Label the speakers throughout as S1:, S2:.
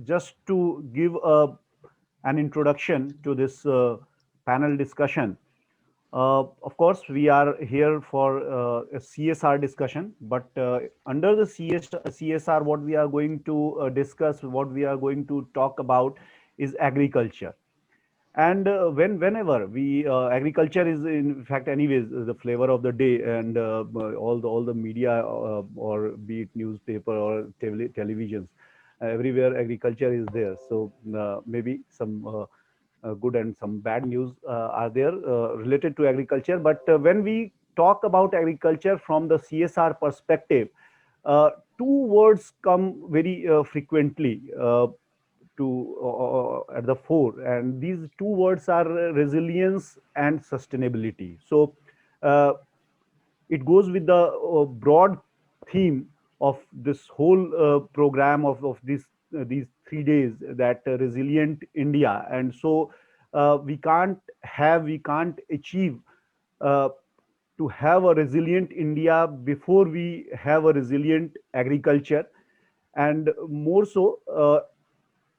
S1: just to give an introduction to this panel discussion. Of course, we are here for a CSR discussion, but under the CSR, what we are going to discuss, what we are going to talk about is agriculture. And whenever we agriculture is in fact anyways the flavor of the day, and all the media, or be it newspaper or televisions, everywhere agriculture is there. So maybe some good and some bad news are there related to agriculture. But when we talk about agriculture from the CSR perspective, uh, two words come very frequently to at the fore, and these two words are resilience and sustainability. So uh, it goes with the broad theme of this whole program of these 3 days, that resilient India. And so we can't achieve uh, to have a resilient India before we have a resilient agriculture, and more so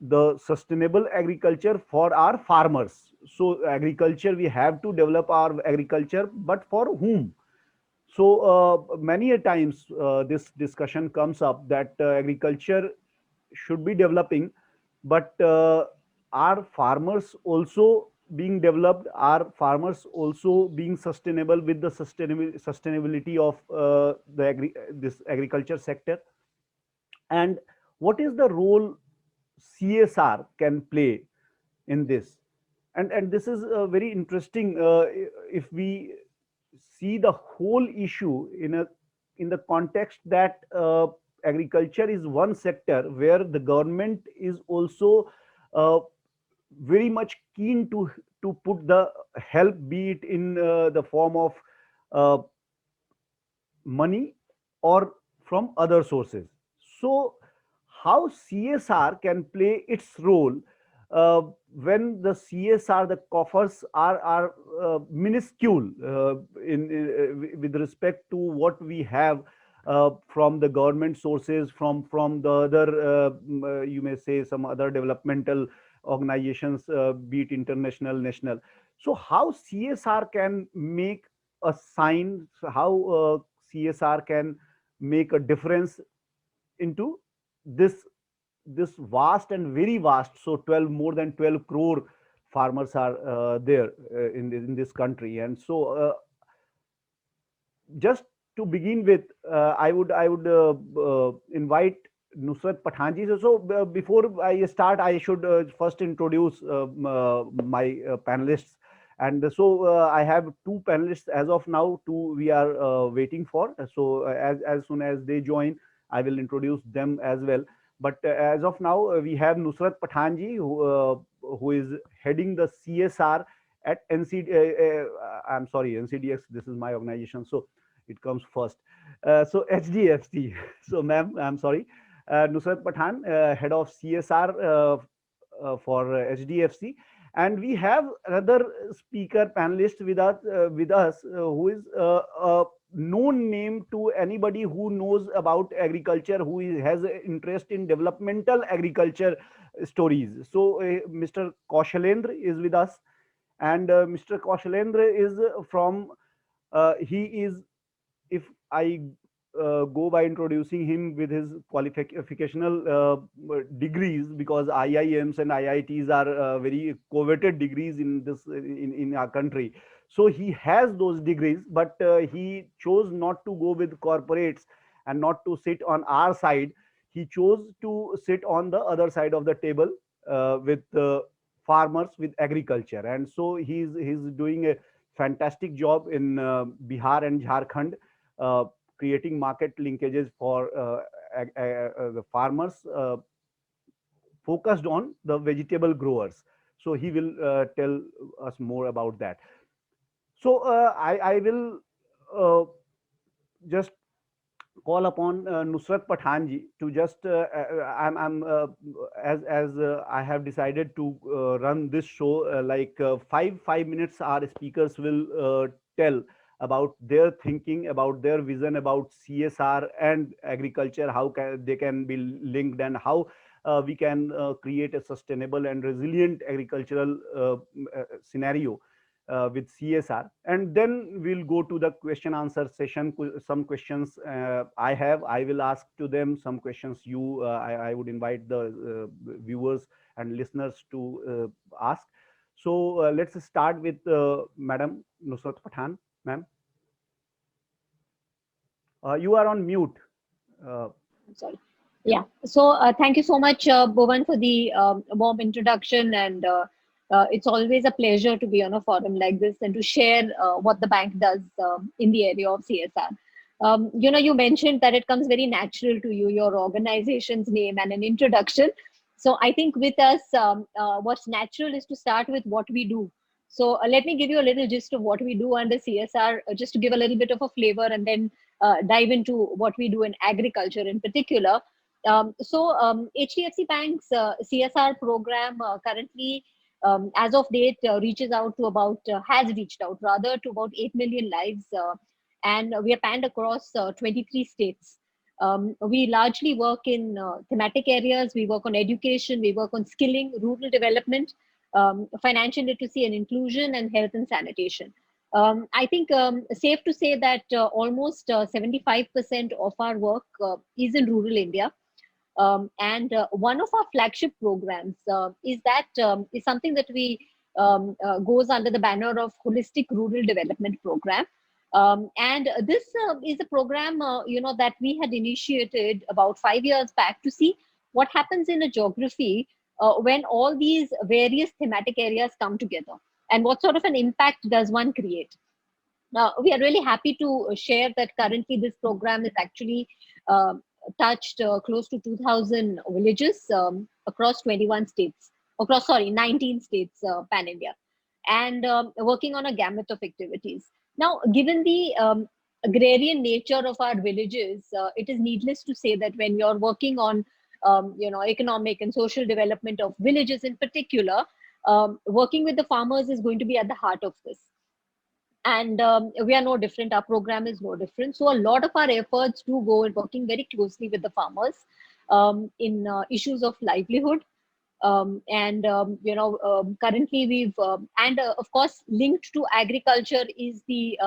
S1: the sustainable agriculture for our farmers. So agriculture, we have to develop our agriculture, but for whom? So many a times this discussion comes up that agriculture should be developing, but are farmers also being developed? Are farmers also being sustainable with the sustainability of this agriculture sector? And what is the role CSR can play in this? And this is very interesting if we see the whole issue in the context that agriculture is one sector where the government is also uh, very much keen to put the help, be it in the form of uh, money or from other sources. So, how CSR can play its role when the CSR, the coffers are minuscule with respect to what we have from the government sources, from the other, you may say, some other developmental organizations, be it international, national. So, how CSR can make a sign, how CSR can make a difference into this vast and very vast. So 12, more than 12 crore farmers are there in this country. And so just to begin with, I would invite Nusrat Pathan ji. So before I start, I should first introduce my panelists. And so I have two panelists as of now. Two we are waiting for. So as soon as they join, I will introduce them as well. But as of now, we have Nusrat Pathan ji, who is heading the CSR at NCD. I'm sorry, NCDX. This is my organization. So it comes first. So HDFC. So, ma'am, I'm sorry. Nusrat Pathan, head of CSR for HDFC, and we have another speaker panelist with us who is a known name to anybody who knows about agriculture, who has an interest in developmental agriculture stories. So, Mr. Kaushalendra is with us, and Mr. Kaushalendra is from he is, if I go by introducing him with his qualificational degrees, because IIMs and IITs are very coveted degrees in in our country. So he has those degrees, but he chose not to go with corporates and not to sit on our side. He chose to sit on the other side of the table with farmers, with agriculture. And so he's doing a fantastic job in Bihar and Jharkhand, uh, creating market linkages for the farmers, focused on the vegetable growers. So he will tell us more about that. So I will uh, just call upon Nusrat Pathan ji to just I'm I have decided to run this show like 5 minutes. Our speakers will tell about their thinking, about their vision about CSR and agriculture, how they can be linked, and how we can create a sustainable and resilient agricultural scenario with CSR. And then we'll go to the question answer session. Some questions I will ask to them. Some questions I would invite the viewers and listeners to ask. So let's start with Madam Nusrat Pathan, ma'am. You are on mute.
S2: Sorry. Yeah. So thank you so much, Bhuvan, for the warm introduction. And it's always a pleasure to be on a forum like this and to share what the bank does in the area of CSR. You mentioned that it comes very natural to you, your organization's name and an introduction. So I think with us, what's natural is to start with what we do. So let me give you a little gist of what we do under CSR, just to give a little bit of a flavor, and then dive into what we do in agriculture in particular. HDFC Bank's CSR program currently, as of date, has reached out rather to about 8 million lives, and we are panned across 23 states. We largely work in thematic areas. We work on education, we work on skilling, rural development, financial literacy and inclusion, and health and sanitation. I think safe to say that almost 75% of our work is in rural India. And one of our flagship programs is something that we goes under the banner of Holistic Rural Development Program. And this is a program that we had initiated about 5 years back to see what happens in a geography when all these various thematic areas come together, and what sort of an impact does one create. Now, we are really happy to share that currently this program is actually uh, touched close to 2,000 villages across 21 states, 19 states pan India, and working on a gamut of activities. Now, given the agrarian nature of our villages, it is needless to say that when you're working on economic and social development of villages in particular, working with the farmers is going to be at the heart of this. And we are no different. Our program is no different. So a lot of our efforts do go in working very closely with the farmers in issues of livelihood. And currently we've and of course linked to agriculture is the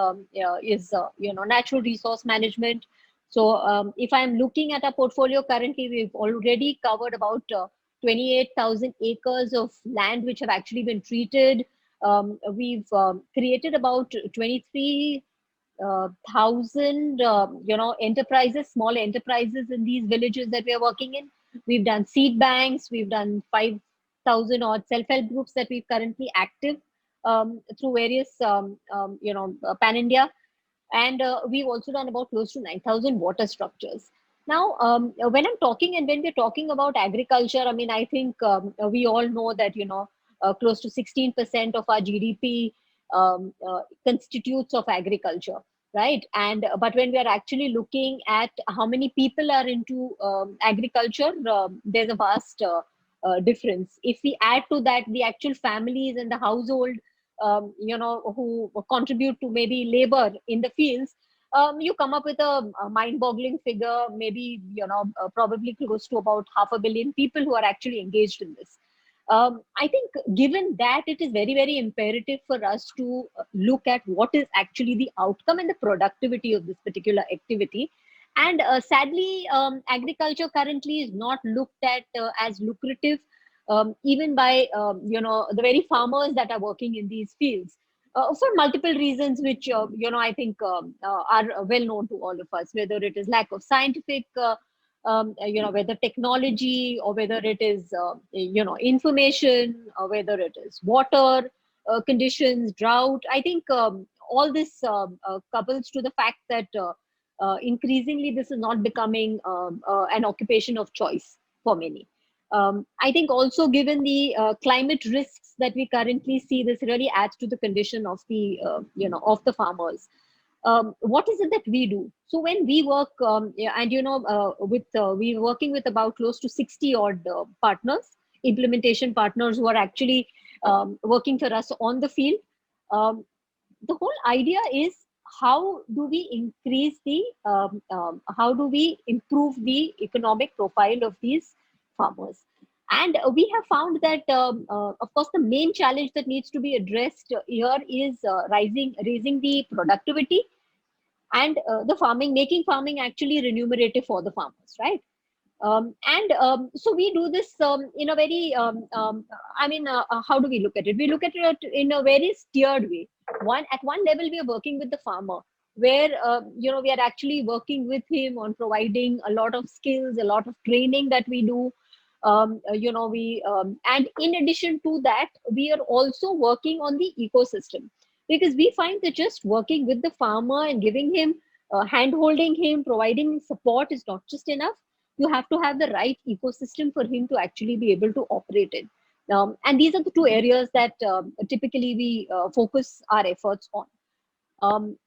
S2: natural resource management. So if I'm looking at our portfolio currently, we've already covered about 28,000 acres of land which have actually been treated. We've created about 23 thousand enterprises, small enterprises in these villages that we are working in. We've done seed banks. We've done 5,000 odd self-help groups that we've currently active through various pan India, and we've also done about close to 9,000 water structures. Now, when we're talking about agriculture, I mean, I think we all know that close to 16% of our GDP constitutes of agriculture, right? And but when we are actually looking at how many people are into agriculture, there's a vast difference. If we add to that the actual families and the household, who contribute to maybe labor in the fields, you come up with a mind-boggling figure, maybe probably close to about 500 million people who are actually engaged in this. I think given that, it is very, very imperative for us to look at what is actually the outcome and the productivity of this particular activity. And sadly, agriculture currently is not looked at as lucrative, even by the very farmers that are working in these fields. For multiple reasons, which I think are well known to all of us, whether it is lack of scientific whether technology, or whether it is information, or whether it is water conditions, drought. I think all this couples to the fact that increasingly this is not becoming an occupation of choice for many. I think also, given the climate risks that we currently see, this really adds to the condition of the of the farmers. What is it that we do? So when we work, yeah, and we're working with about close to 60 odd partners, implementation partners, who are actually working for us on the field. The whole idea is, how do we increase the how do we improve the economic profile of these farmers. And we have found that, of course, the main challenge that needs to be addressed here is raising the productivity and the farming, making farming actually remunerative for the farmers, right? And so we do this in a very, how do we look at it? We look at it in a very steered way. At one level, we are working with the farmer, where we are actually working with him on providing a lot of skills, a lot of training that we do. And in addition to that, we are also working on the ecosystem, because we find that just working with the farmer and giving him, hand holding him, providing support is not just enough. You have to have the right ecosystem for him to actually be able to operate in. And these are the two areas that typically we focus our efforts on. Um,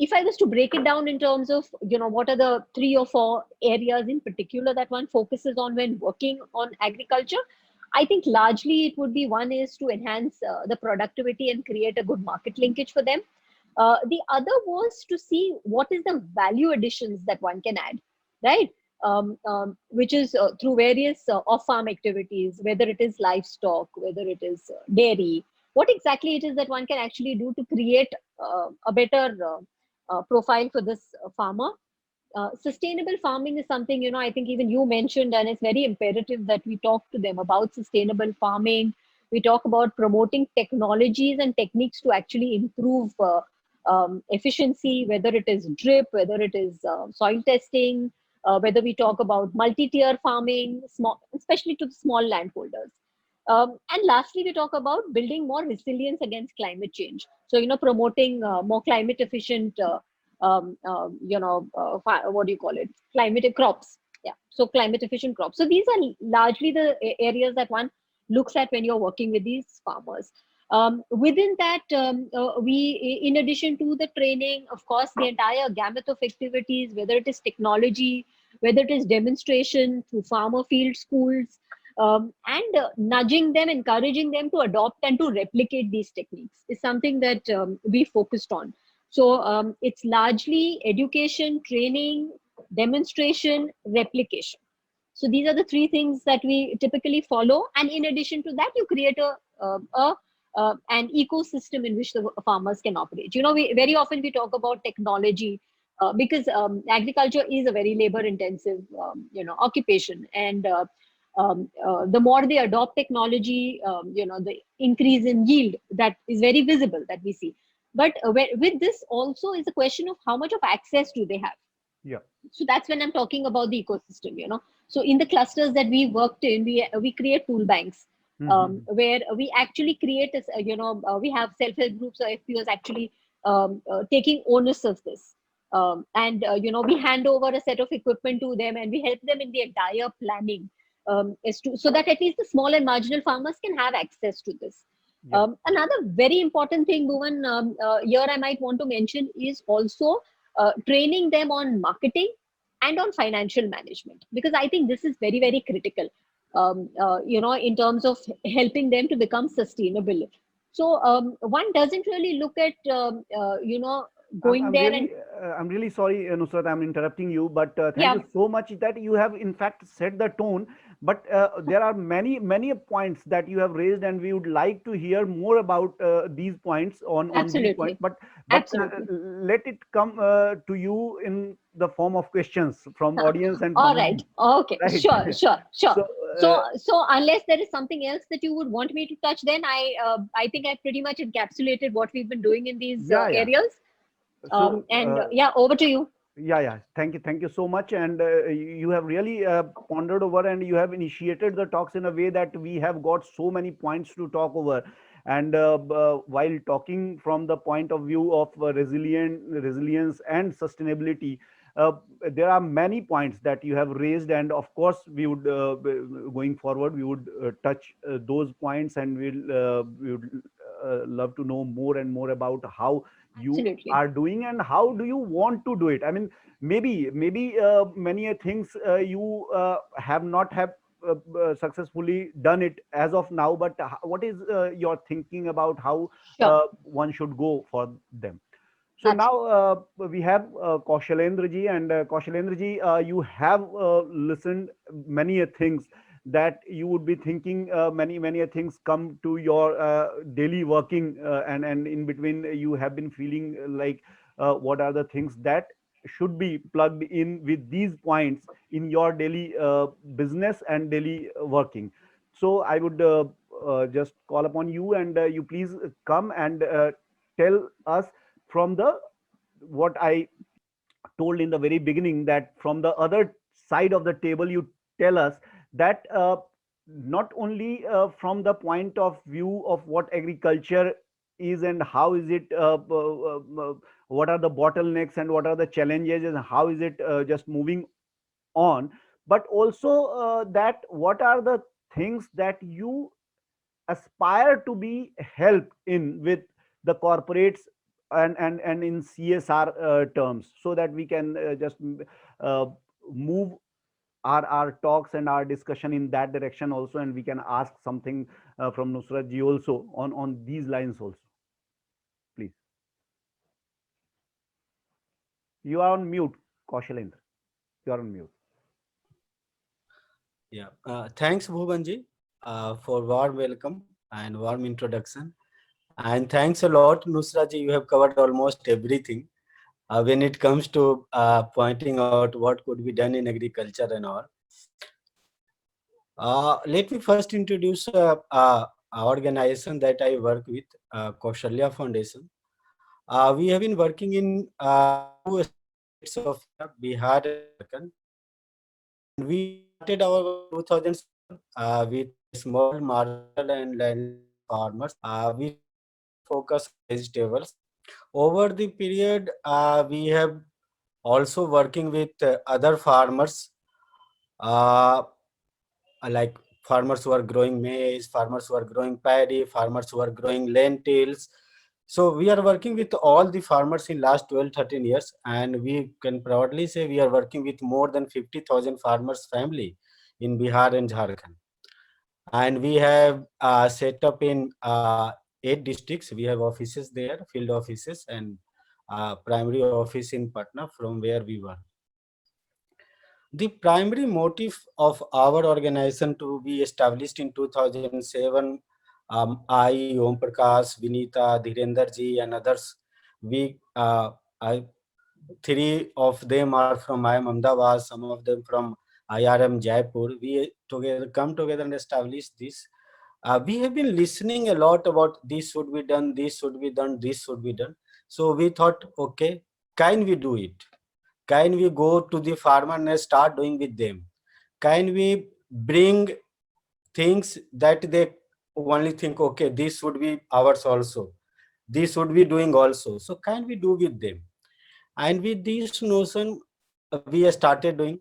S2: if I was to break it down in terms of, what are the 3 or 4 areas in particular that one focuses on when working on agriculture, I think largely it would be, one is to enhance the productivity and create a good market linkage for them. The other was to see what is the value additions that one can add, right? Which is through various off-farm activities, whether it is livestock, whether it is dairy, what exactly it is that one can actually do to create a better profile for this farmer. Sustainable farming is something, I think even you mentioned, and it's very imperative that we talk to them about sustainable farming. We talk about promoting technologies and techniques to actually improve efficiency, whether it is drip, whether it is soil testing, whether we talk about multi-tier farming, especially to the small landholders. And lastly, we talk about building more resilience against climate change. So, promoting more climate efficient, what do you call it? Climate crops. Yeah. So climate efficient crops. So these are largely the areas that one looks at when you're working with these farmers. Within that, in addition to the training, of course, the entire gamut of activities, whether it is technology, whether it is demonstration through farmer field schools, and nudging them, encouraging them to adopt and to replicate these techniques is something that we focused on. So it's largely education, training, demonstration, replication. So these are the 3 things that we typically follow. And in addition to that, you create an ecosystem in which the farmers can operate. We very often we talk about technology because agriculture is a very labor intensive, occupation. And the more they adopt technology, the increase in yield that is very visible that we see. But with this also is a question of how much of access do they have.
S1: Yeah.
S2: So that's when I'm talking about the ecosystem. So in the clusters that we worked in, we create tool banks where we actually create this, we have self-help groups or FPOs actually taking onus of this. And we hand over a set of equipment to them and we help them in the entire planning, so that at least the small and marginal farmers can have access to this.
S1: Yeah.
S2: Another very important thing, Bhuvan, here I might want to mention is also training them on marketing and on financial management, because I think this is very, very critical, in terms of helping them to become sustainable. So one doesn't really look at, going there and
S1: I'm really sorry, Nusrat, I'm interrupting you, but thank
S2: yeah,
S1: you so much that you have in fact set the tone. But there are many points that you have raised, and we would like to hear more about these points on these points.
S2: absolutely,
S1: But
S2: absolutely.
S1: let it come to you in the form of questions from audience and
S2: All
S1: farmers,
S2: right. Okay.
S1: right?
S2: Sure. Sure. Sure.
S1: So
S2: So unless there is something else that you would want me to touch, then I think I pretty much encapsulated what we've been doing in these
S1: yeah, yeah.
S2: areas.
S1: So
S2: And yeah, over to you.
S1: yeah. Thank you so much. And you have really pondered over, and you have initiated the talks in a way that we have got so many points to talk over. And while talking from the point of view of resilience and sustainability, uh, there are many points that you have raised, and of course we would going forward we would touch those points, and we would love to know more and more about how you
S2: Absolutely.
S1: are doing and how do you want to do it. I mean, maybe many things you have not have successfully done it as of now, but what is your thinking about how
S2: Sure.
S1: one should go for them? So now we have Kaushalendra ji, and Kaushalendra ji, you have listened many things that you would be thinking. Many things come to your daily working, and in between you have been feeling like what are the things that should be plugged in with these points in your daily business and daily working. So I would just call upon you, and you please come and tell us from the what I told in the very beginning, that from the other side of the table you tell us that not only from the point of view of what agriculture is and how is it what are the bottlenecks and what are the challenges and how is it just moving on, but also that what are the things that you aspire to be helped in with the corporates and in CSR terms, so that we can just uh, move our talks and our discussion in that direction also, and we can ask something from Nusrat ji also on these lines also. Please, you are on mute, Kaushalendra. You are on mute.
S3: Yeah. Thanks, Bhuvanji, for warm welcome and warm introduction. And thanks a lot, Nusraji. You have covered almost everything when it comes to pointing out what could be done in agriculture and all. Let me first introduce a organization that I work with, Kaushalya Foundation. We have been working in two states of Bihar and Jharkhand. And we started our 2007 with small marginal and landless farmers. We focus on vegetables. Over the period, we have also working with other farmers, uh, like farmers who are growing maize, farmers who are growing paddy, farmers who are growing lentils. So we are working with all the farmers in last 12, 13 years, and we can proudly say we are working with more than 50,000 farmers family in Bihar and Jharkhand. And we have set up in 8 districts. We have offices there, field offices, and primary office in Patna from where we were. The primary motive of our organization to be established in 2007, I, Om Prakash, Vinita, Dhirender ji, and others, we I, three of them are from IIM Ahmedabad, some of them from IRM Jaipur. We together come together and establish this. We have been listening a lot about this should be done, this should be done, this should be done. So we thought, okay, can we do it? Can we go to the farmer and start doing with them? Can we bring things that they only think, okay, this should be ours also, this should be doing also, so can we do with them? And with this notion we started doing.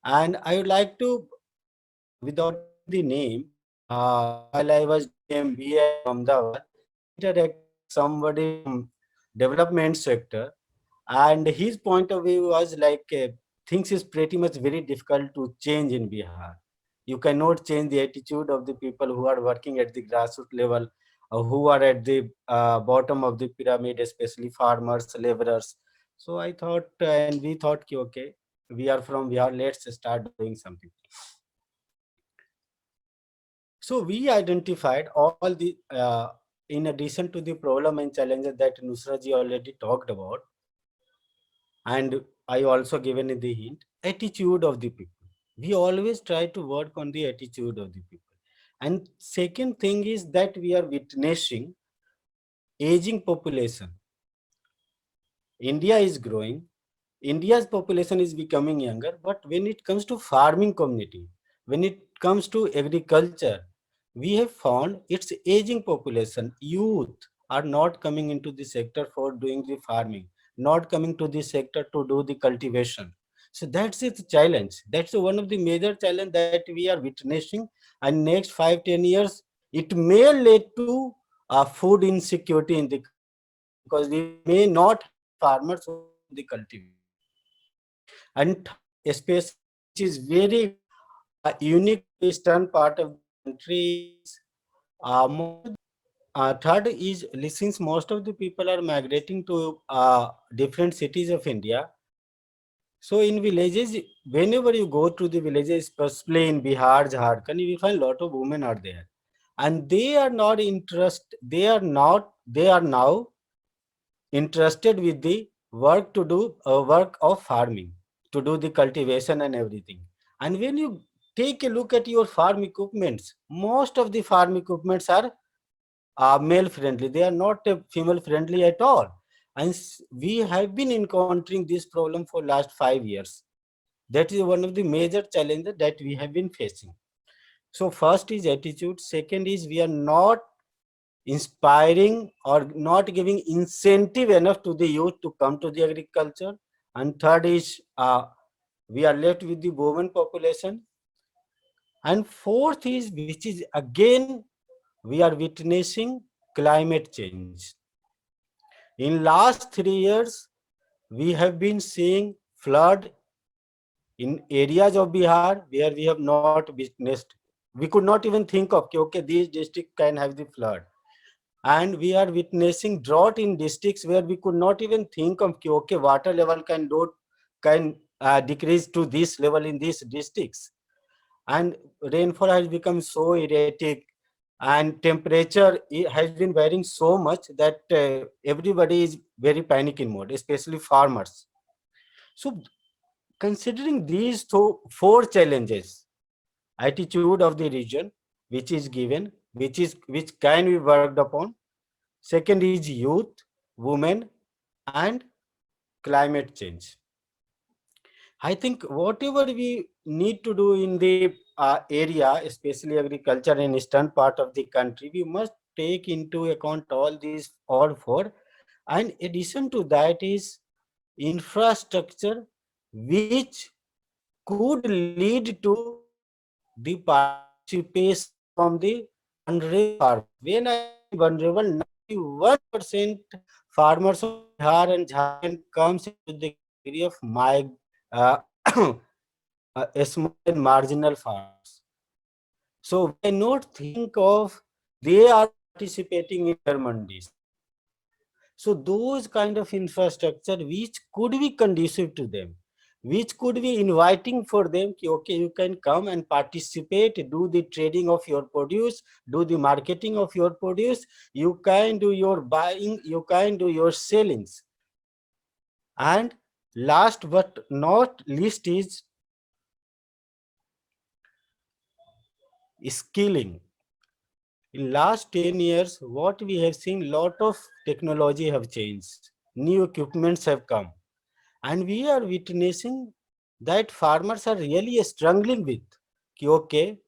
S3: And I would like to, without taking the name, while I was doing MBA in Ahmedabad, interacted with somebody from development sector, and his point of view was like things is pretty much very difficult to change in Bihar. You cannot change the attitude of the people who are working at the grassroots level, who are at the bottom of the pyramid, especially farmers, laborers. So I thought, and we thought, okay, we are from Bihar, let's start doing something. So we identified all the, in addition to the problem and challenges that Nusra ji already talked about, and I also given the hint, attitude of the people. We always try to work on the attitude of the people. And second thing is that we are witnessing aging population. India is growing, India's population is becoming younger, but when it comes to farming community, when it comes to agriculture, we have found its aging population, youth are not coming into the sector for doing the farming, not coming to the sector to do the cultivation. So that's its challenge. That's one of the major challenge that we are witnessing. And next 5-10 years, it may lead to food insecurity in the country, because we may not have farmers who can do the cultivation. And third, especially which is very unique to eastern part of the country, is more third is, since most of the people are migrating to different cities of India, so in villages, whenever you go to the villages, especially in Bihar, Jharkhand, you will find a lot of women are there, and they are not interest. They are now interested with the work to do work of farming, to do the cultivation and everything. And when you take a look at your farm equipments, most of the farm equipments are male friendly. They are not female friendly at all. And we have been encountering this problem for last 5 years. That is one of the major challenges that we have been facing. So first is attitude. Second is we are not inspiring or not giving incentive enough to the youth to come to the agriculture. And third is we are left with the women population. And fourth is, which is again, we are witnessing climate change. In last 3 years, we have been seeing flood in areas of Bihar where we have not witnessed. We could not even think of, okay, these districts can have the flood. And we are witnessing drought in districts where we could not even think of, okay, water level can decrease to this level in these districts. And rainfall has become so erratic, and temperature has been varying so much that everybody is very panic in mode, especially farmers. So considering these four challenges, attitude of the region, which is given, which can be worked upon. Second is youth, women, and climate change. I think whatever we need to do in the area, especially agriculture in eastern part of the country, we must take into account all four. And addition to that is infrastructure, which could lead to the participation from the vulnerable farmers. When I say vulnerable, 91% farmers of Bihar and Jharkhand comes into the category of uh, small and marginal farmers. So we cannot think of they are participating in their mandis. So those kind of infrastructure which could be conducive to them, which could be inviting for them, okay, you can come and participate, do the trading of your produce, do the marketing of your produce, you can do your buying, you can do your sellings. And last but not least is skilling. In last 10 years, what we have seen, lot of technology have changed, new equipments have come, and we are witnessing that farmers are really struggling with, okay,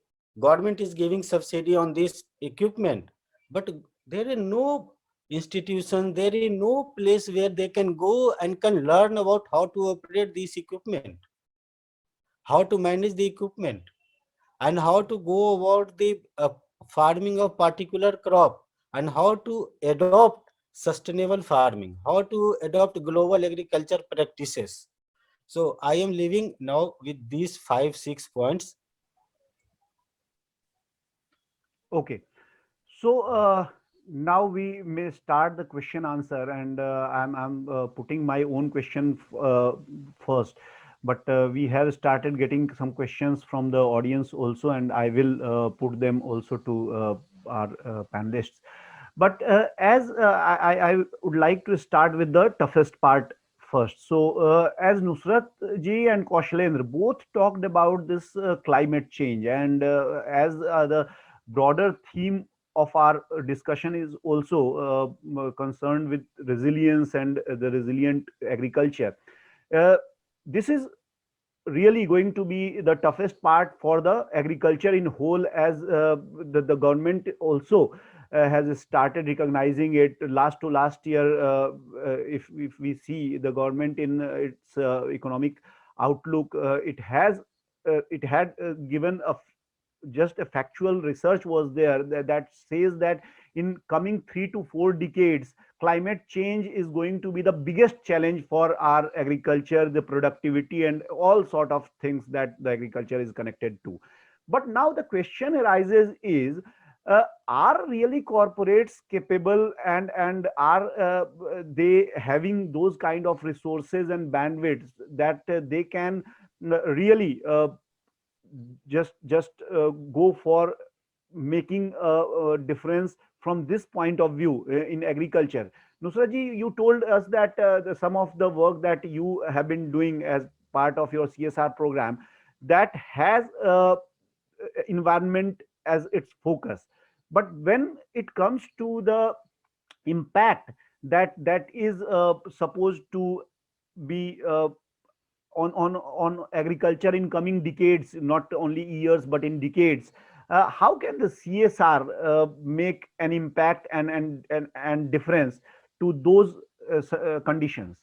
S3: government is giving subsidy on this equipment, but there is no institution, there is no place where they can go and can learn about how to operate this equipment, how to manage the equipment, and how to go about the farming of particular crop, and how to adopt sustainable farming, how to adopt global agriculture practices. So I am leaving now with these 5 6 points.
S1: Okay. So now we may start the question answer, and I'm putting my own question first. But we have started getting some questions from the audience also, and I will put them also to our panelists. But as I would like to start with the toughest part first. So, as Nusrat ji and Kaushalendra both talked about this climate change, and as the broader theme of our discussion is also concerned with resilience and the resilient agriculture. Uh, this is really going to be the toughest part for the agriculture in whole, as the government also has started recognizing it. Last year, if we see the government in its economic outlook, it had given just a factual research was there that says that in coming 3 to 4 decades, climate change is going to be the biggest challenge for our agriculture, the productivity, and all sort of things that the agriculture is connected to. But now the question arises is, are really corporates capable, and are they having those kind of resources and bandwidths that they can really just go for making a difference from this point of view in agriculture? Nusrat ji, you told us that some of the work that you have been doing as part of your CSR program that has environment as its focus, but when it comes to the impact that is supposed to be on agriculture in coming decades, not only years but in decades, how can the CSR make an impact and difference to those conditions?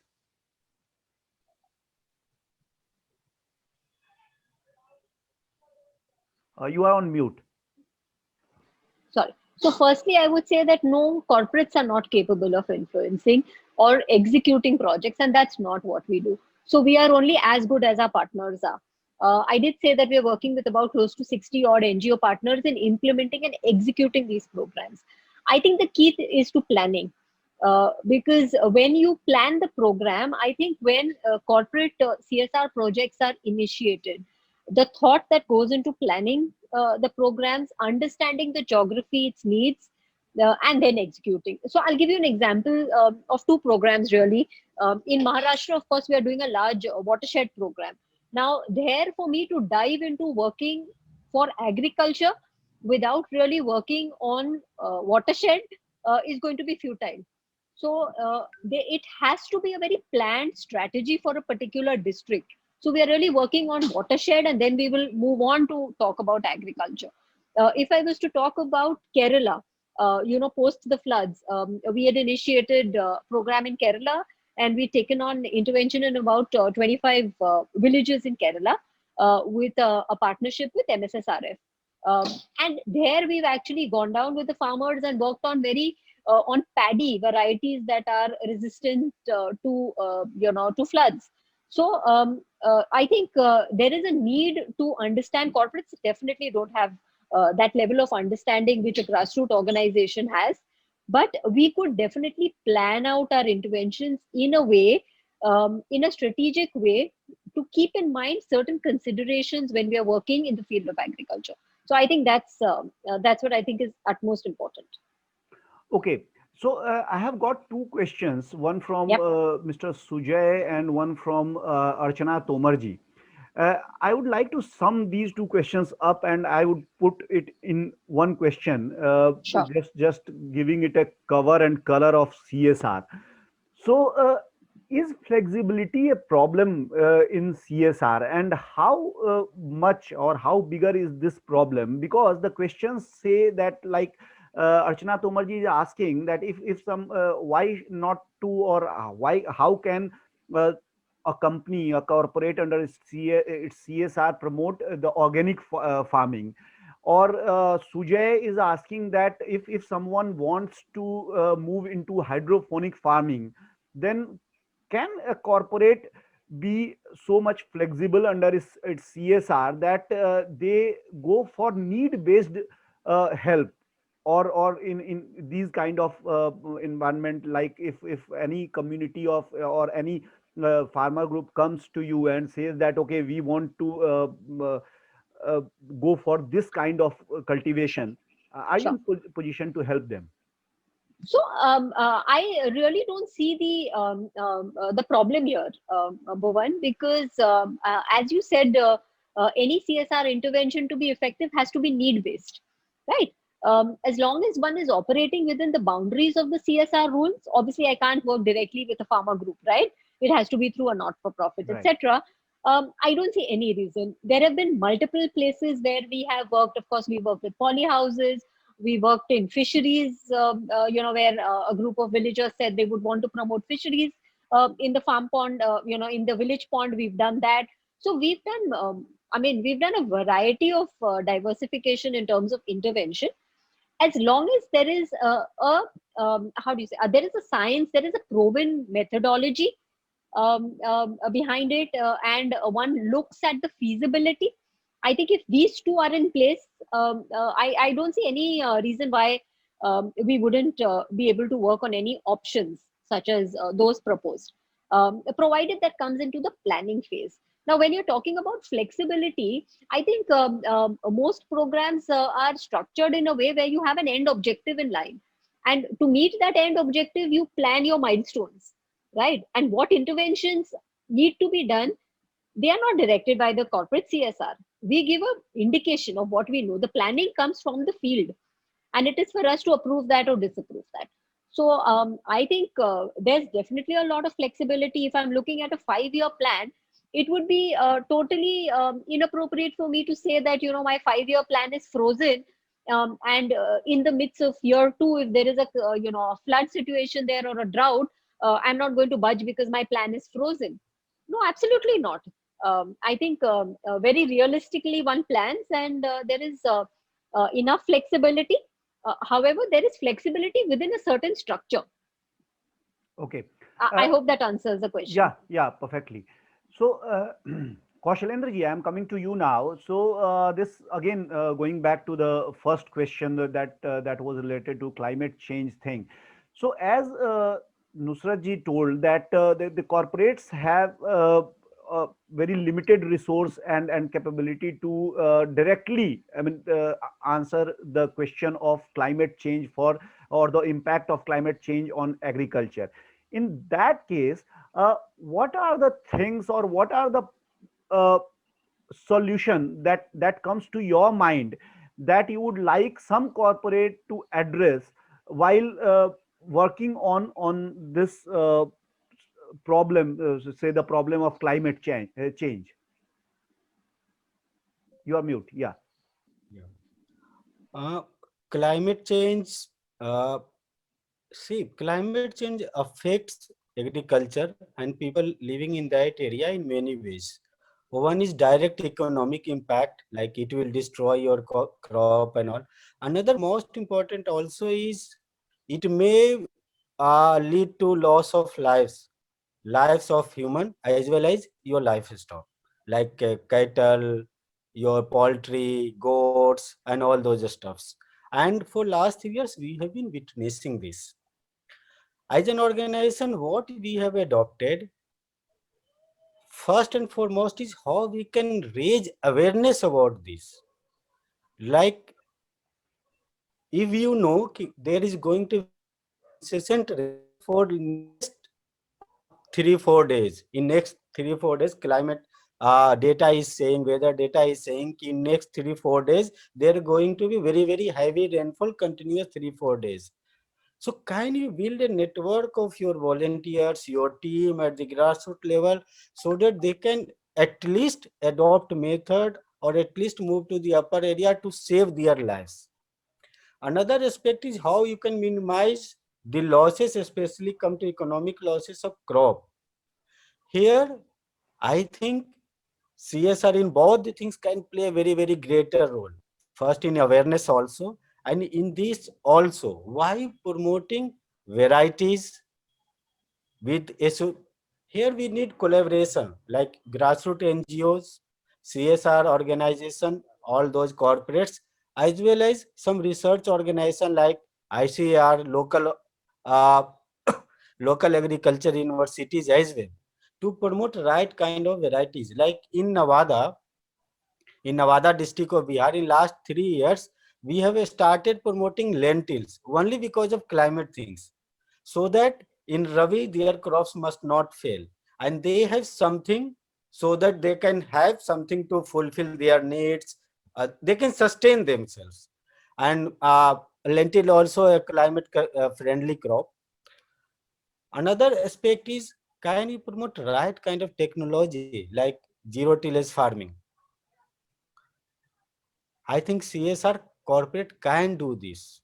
S1: You are on mute.
S2: Sorry. So, firstly, I would say that no, corporates are not capable of influencing or executing projects, and that's not what we do. So, we are only as good as our partners are. I did say that we're working with about close to 60 odd NGO partners in implementing and executing these programs. I think the key is to planning. Because when you plan the program, I think when corporate CSR projects are initiated, the thought that goes into planning the programs, understanding the geography, its needs, and then executing. So I'll give you an example of two programs really. In Maharashtra, of course, we are doing a large watershed program. Now, there for me to dive into working for agriculture without really working on watershed is going to be futile. So it has to be a very planned strategy for a particular district. So we are really working on watershed, and then we will move on to talk about agriculture. If I was to talk about Kerala, post the floods, we had initiated a program in Kerala, and we taken on intervention in about 25 villages in Kerala with a partnership with MSSRF. Um, and there we've actually gone down with the farmers and worked on very on paddy varieties that are resistant to floods. So I think there is a need to understand. Corporates definitely don't have that level of understanding which a grassroots organization has, but we could definitely plan out our interventions in a way, in a strategic way, to keep in mind certain considerations when we are working in the field of agriculture. So I think that's what I think is utmost important.
S1: Okay, so I have got two questions, one from
S2: Yep.
S1: Mr. Sujay and one from Archana Tomarji. I would like to sum these two questions up, and I would put it in one question,
S2: Sure.
S1: just giving it a cover and color of CSR. So, is flexibility a problem in CSR, and how much or how bigger is this problem? Because the questions say that, like Archana Tomarji is asking that if some why not to, or why, how can uh, a company, a corporate under its CSR promote the organic farming? Or Sujay is asking that if someone wants to move into hydroponic farming, then can a corporate be so much flexible under its CSR that they go for need based help, or in these kind of environment, like if any community of or any farmer group comes to you and says that, okay, we want to uh, uh, go for this kind of cultivation, are you
S2: Sure.
S1: in position to help them?
S2: So I really don't see the problem here, Bhuvan, because as you said, any CSR intervention to be effective has to be need based, right? As long as one is operating within the boundaries of the CSR rules, obviously I can't work directly with a farmer group, right? It has to be through a not for profit,
S1: Right.
S2: etc. I don't see any reason. There have been multiple places where we have worked. Of course, we worked with poly houses. We worked in fisheries, where a group of villagers said they would want to promote fisheries in the farm pond, in the village pond. We've done that. So we've done, we've done a variety of diversification in terms of intervention. As long as there is how do you say, there is a science, there is a proven methodology behind it, and one looks at the feasibility. I think if these two are in place, I don't see any reason why we wouldn't be able to work on any options such as those proposed, provided that comes into the planning phase. Now, when you're talking about flexibility, I think most programs are structured in a way where you have an end objective in line. And to meet that end objective, you plan your milestones, right? And what interventions need to be done, they are not directed by the corporate CSR. We give an indication of what we know. The planning comes from the field, and it is for us to approve that or disapprove that. So I think there's definitely a lot of flexibility. If I'm looking at a 5-year plan, it would be totally inappropriate for me to say that my 5-year plan is frozen, and in the midst of year two, if there is a a flood situation there or a drought, I'm not going to budge because my plan is frozen. No, absolutely not. I think very realistically one plans, and there is enough flexibility. However, there is flexibility within a certain structure.
S1: Okay.
S2: I hope that answers the question.
S1: Yeah, perfectly. So, Kaushalendra ji, I am coming to you now. So, this again going back to the first question that was related to climate change thing. So, as Nusrat ji told that the corporates have very limited resource and capability to directly, I mean, answer the question of climate change or the impact of climate change on agriculture. In that case, what are the things or what are the uh, solution that comes to your mind that you would like some corporate to address while working on this problem, say the problem of climate change? You are mute. Yeah.
S3: Yeah. Climate change, uh, see, climate change affects agriculture and people living in that area in many ways. One is direct economic impact, like it will destroy your crop and all. Another most important also is it may lead to loss of lives of human as well as your livestock, like cattle, your poultry, goats, and all those stuffs. And for last 3 years, we have been witnessing this. As an organization, what we have adopted, first and foremost, is how we can raise awareness about this. Like, if you know there is going to be incessant rain for next 3-4 days, in next 3-4 days, climate data is saying, weather data is saying in next 3-4 days there are going to be very heavy rainfall continuous 3-4 days. So can you build a network of your volunteers, your team at the grassroots level, so that they can at least adopt method or at least move to the upper area to save their lives? Another aspect is how you can minimize the losses, especially come to economic losses of crop. Here, I think CSR in both the things can play a very greater role. First in awareness also, and in this also, why promoting varieties with issue. Here we need collaboration like grassroots NGOs, CSR organization, all those corporates, as well as some research organization like ICAR, uh, local agriculture universities as well, to promote right kind of varieties. Like in Nevada district of Bihar, in last 3 years, we have started promoting lentils only because of climate things, so that in Rabi their crops must not fail, and they have something so that they can have something to fulfill their needs. They can sustain themselves, and lentil also a climate friendly crop. Another aspect is, can you promote right kind of technology like zero tillage farming? I think CSR corporate can do this.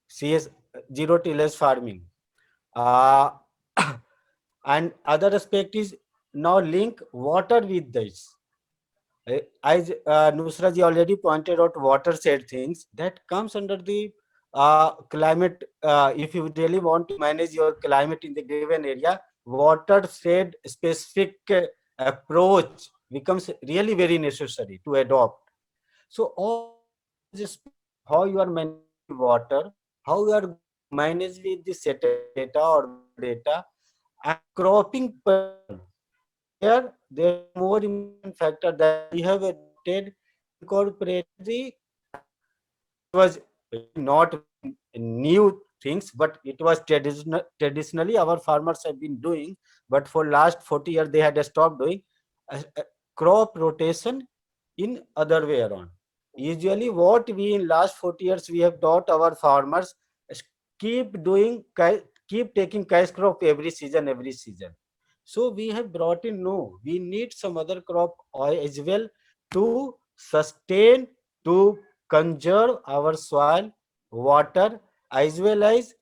S3: CS zero tillage farming. Uh, and other aspect is now link water with this. As Nusra ji already pointed out, watershed things that comes under the climate. If you really want to manage your climate in the given area, watershed specific approach becomes really very necessary to adopt. So all this, how you are managing water, how you are managing with the satellite data or data, and cropping pattern. Here, there is more important factor that we have adopted, incorporated the, it was not new things, but it was traditionally our farmers have been doing, but for last 40 years they had stopped doing crop rotation in other way around. Usually what we in last 40 years we have taught our farmers is keep doing, keep taking cash crop every season. So we have brought in, no, we need some other crop as well to sustain, to conserve our soil, water, as well as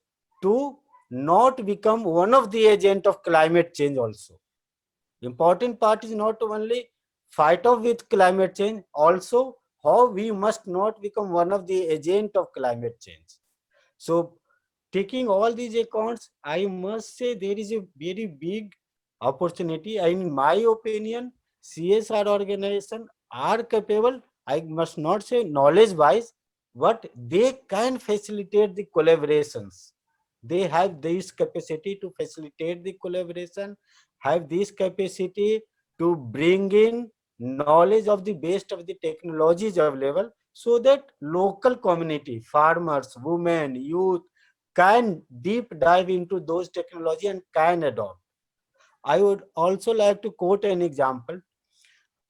S3: to not become one of the agent of climate change also. Important part is not only fight off with climate change, also how we must not become one of the agent of climate change. So taking all these accounts, I must say there is a very big opportunity. In my opinion, CSR organization are capable, I must not say knowledge wise, but they can facilitate the collaborations. They have this capacity to facilitate the collaboration, have this capacity to bring in knowledge of the best of the technologies available, so that local community, farmers, women, youth, can deep dive into those technology and can adopt. I would also like to quote an example.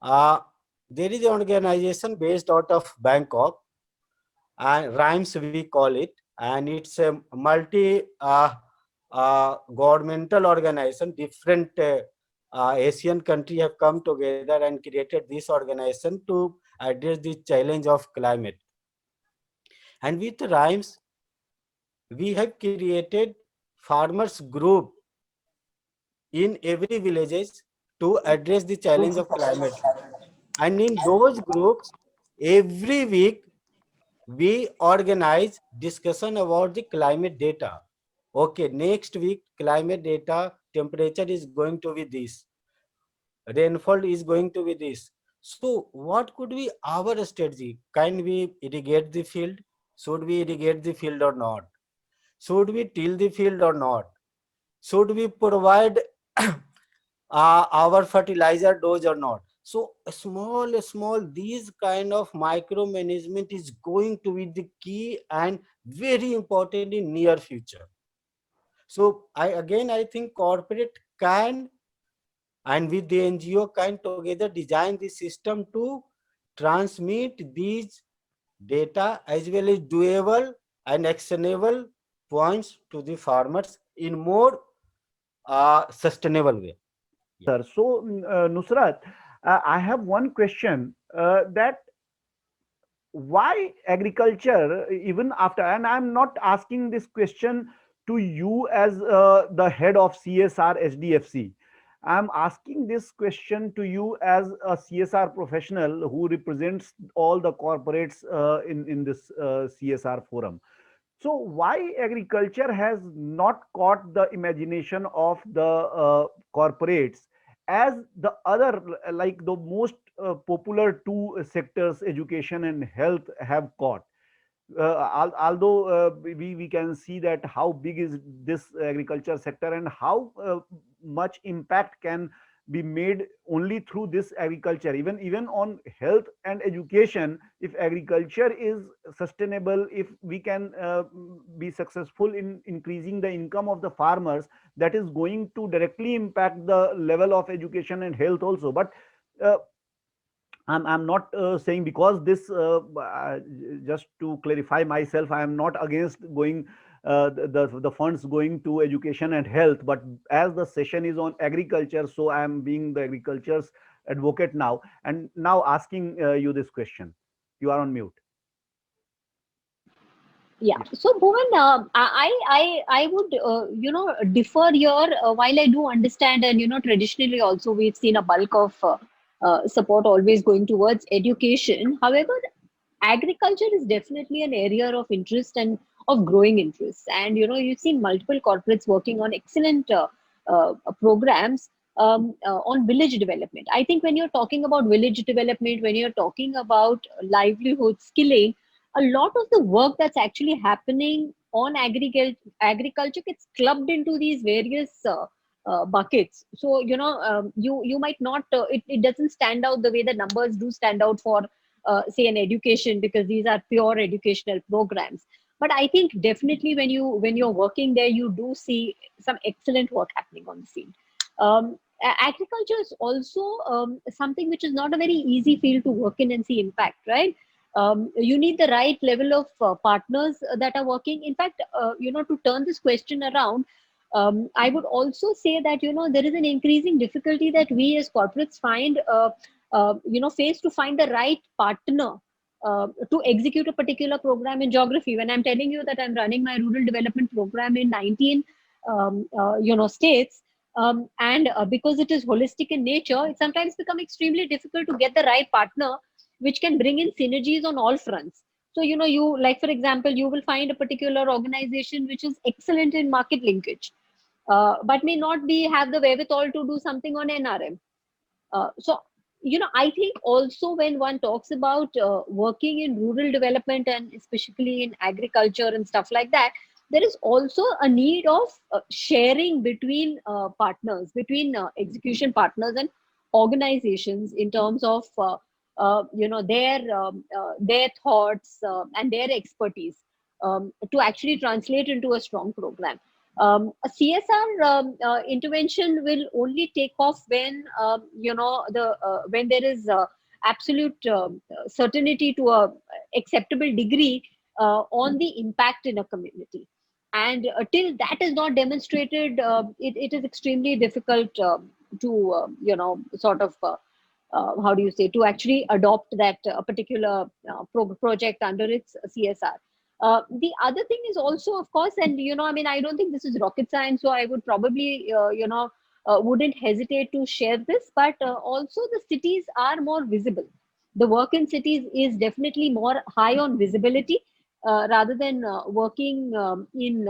S3: Uh, there is an organization based out of Bangkok, and RIMES we call it, and it's a multi governmental organization. Different Asian country have come together and created this organization to address the challenge of climate. And with RIMES, we have created farmers group in every villages to address the challenge of climate change. And in those groups, every week we organize discussion about the climate data. Okay, next week climate data, temperature is going to be this, rainfall is going to be this. So what could be our strategy? Can we irrigate the field? Should we irrigate the field or not? Should we till the field or not? Should we provide our fertilizer dose or not? So small these kind of micromanagement is going to be the key and very important in near future. So I think corporate can, and with the NGO can together design the system to transmit these data as well as doable and actionable points to the farmers in more sustainable way.
S1: Sir. So, Nusrat, I have one question that why agriculture, even after, and I'm not asking this question to you as the head of CSR SDFC. I'm asking this question to you as a CSR professional who represents all the corporates in this CSR forum. So why agriculture has not caught the imagination of the corporates as the other, like the most popular two sectors, education and health, have caught? Although we can see that how big is this agriculture sector and how much impact can be made only through this agriculture, even on health and education. If agriculture is sustainable, if we can be successful in increasing the income of the farmers, that is going to directly impact the level of education and health also. But uh, I'm not saying, because this, just to clarify myself, I am not against going the funds going to education and health, but as the session is on agriculture, so I am being the agriculture's advocate now, and now asking you this question. You are on mute.
S2: Yeah. So, Bhuvan, I would differ here. While I do understand, and traditionally also we've seen a bulk of support always going towards education. However, agriculture is definitely an area of interest and of growing interest. And you've seen multiple corporates working on excellent programs on village development. I think when you're talking about village development, when you're talking about livelihood skilling, a lot of the work that's actually happening on agriculture gets clubbed into these various buckets. So you might not it doesn't stand out the way the numbers do stand out for say an education, because these are pure educational programs. But I think definitely when you're working there, you do see some excellent work happening on the field. Agriculture is also something which is not a very easy field to work in and see impact, right? You need the right level of partners that are working. In fact, to turn this question around, I would also say that there is an increasing difficulty that we as corporates find face to find the right partner to execute a particular program in geography. When I'm telling you that I'm running my rural development program in 19 states, and because it is holistic in nature, it sometimes becomes extremely difficult to get the right partner which can bring in synergies on all fronts. So you, like for example, you will find a particular organization which is excellent in market linkage, but may not be have the wherewithal to do something on NRM. So I think also when one talks about working in rural development and especially in agriculture and stuff like that, there is also a need of sharing between partners, between execution partners and organizations, in terms of their thoughts and their expertise, to actually translate into a strong program. A CSR intervention will only take off when when there is absolute certainty to a acceptable degree on the impact in a community. And till that is not demonstrated, it is extremely difficult to sort of how do you say, to actually adopt that particular project under its CSR. The other thing is also, of course, and I don't think this is rocket science, so I would probably wouldn't hesitate to share this, but also the cities are more visible. The work in cities is definitely more high on visibility, rather than working in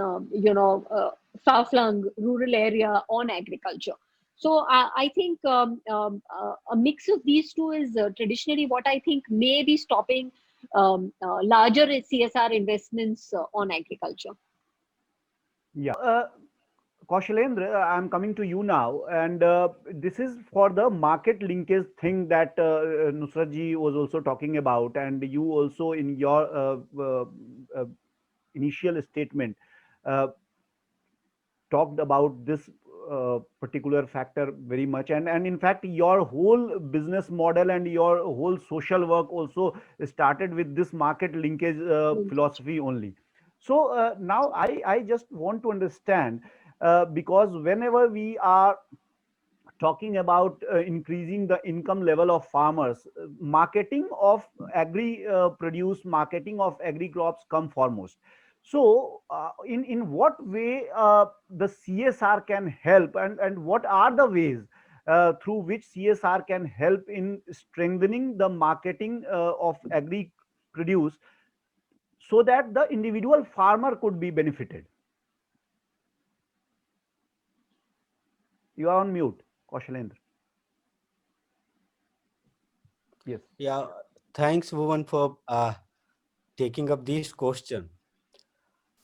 S2: far-flung rural area on agriculture. So I think a mix of these two is traditionally what I think may be stopping larger CSR investments on agriculture.
S1: Yeah. Kaushalendra, I'm coming to you now, and this is for the market linkage thing that Nusrat ji was also talking about, and you also in your uh, initial statement uh, talked about this particular factor very much, and in fact your whole business model and your whole social work also started with this market linkage philosophy only. So now I just want to understand, because whenever we are talking about increasing the income level of farmers, marketing of agri produce, marketing of agri crops come foremost. So in what way the CSR can help, and what are the ways through which CSR can help in strengthening the marketing of agri produce, so that the individual farmer could be benefited? You are on mute, Kaushalendra. Yes.
S3: Yeah, thanks, Bhuvan, for taking up this question.